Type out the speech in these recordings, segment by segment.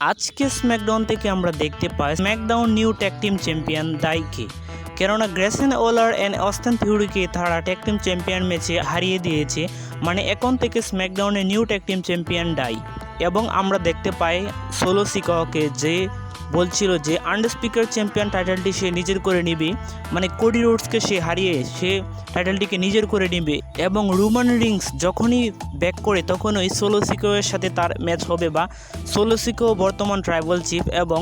আজকে স্ম্যাকডাউন থেকে আমরা দেখতে পাই SmackDown new tag team champion দাইকে, কেননা গ্রেসন ওলার অ্যান্ড অস্টিন থিওরিকে তারা ট্যাগ টিম চ্যাম্পিয়ন ম্যাচে হারিয়ে দিয়েছে। মানে এখন থেকে স্ম্যাকডাউনের new tag team champion die. এবং আমরা দেখতে পাই সোলো সিকাওয়াকে, যে বলছিল যে আনডিসপিউটেড চ্যাম্পিয়ন টাইটেলটি সে নিজের করে নিবে, মানে কোডি রোডসকে সে হারিয়ে সে টাইটেলটিকে নিজের করে নিবে। এবং রোমান রিংস যখনই ব্যাক করে তখনই সোলো সিকাওয়ের সাথে তার ম্যাচ হবে, বা সোলো সিকাও বর্তমান ট্রাইবাল চিফ এবং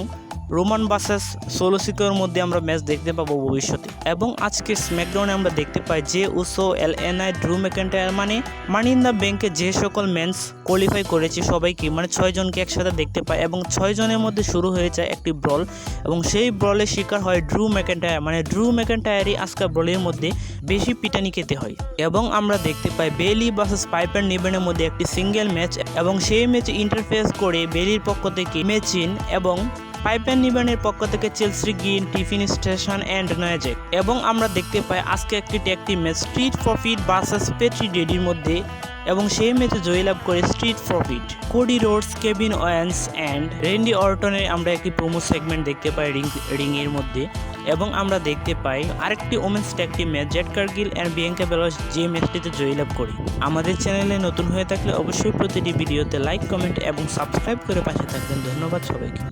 রোমান ভার্সেস সোলো সিকাওয়ের মধ্যে আমরা ম্যাচ দেখতে পাবো ভবিষ্যতে। এবং আজকে স্ম্যাকডাউনে আমরা দেখতে পাই যে উসো, এলএনআই, ড্রু ম্যাকইন্টায়ার মানে মানি ইন দ্য ব্যাংকে যে সকল ম্যাচ কোয়ালিফাই করেছে সবাইকে, মানে 6 জনকে একসাথে দেখতে পায় এবং 6 জনের মধ্যে শুরু হয়ে যায় একটি ব্রল। এবং সেই ব্রলের শিকার হয় ড্রু ম্যাকইন্টায়ার, মানে ড্রু ম্যাকইন্টায়ারই আজকের ব্রলের মধ্যে বেশি পিটানি খেতে হয়। এবং আমরা দেখতে পাই বেলি ভার্সেস পাইপার নিবেনের মধ্যে একটি সিঙ্গেল ম্যাচ, এবং সেই ম্যাচে ইন্টারফেস করে বেলির পক্ষ থেকে মেচিন এবং পাইপার নিবেনের পক্ষ থেকে Chelsea Green, Tiffany Stratton and নয়াজেক। এবং আমরা দেখতে পাই আজকে একটি tag team match street profit versus পেট্রি ডেডির মধ্যে, এবং সেই ম্যাচে জয়লাভ করে street profit. Cody Rhodes, Kevin Owens and Randy অর্টনের আমরা একটি প্রোমো সেগমেন্ট দেখতে পাই রিংয়ের মধ্যে। এবং আমরা দেখতে পাই আরেকটি women's tag team match Jade Cargill and Bianca Belair যে ম্যাচটিতে জয়লাভ করে। আমাদের চ্যানেলে নতুন হয়ে থাকলে অবশ্যই প্রতিটি ভিডিওতে লাইক, কমেন্ট এবং সাবস্ক্রাইব করে পাশে থাকবেন। ধন্যবাদ সবাইকে।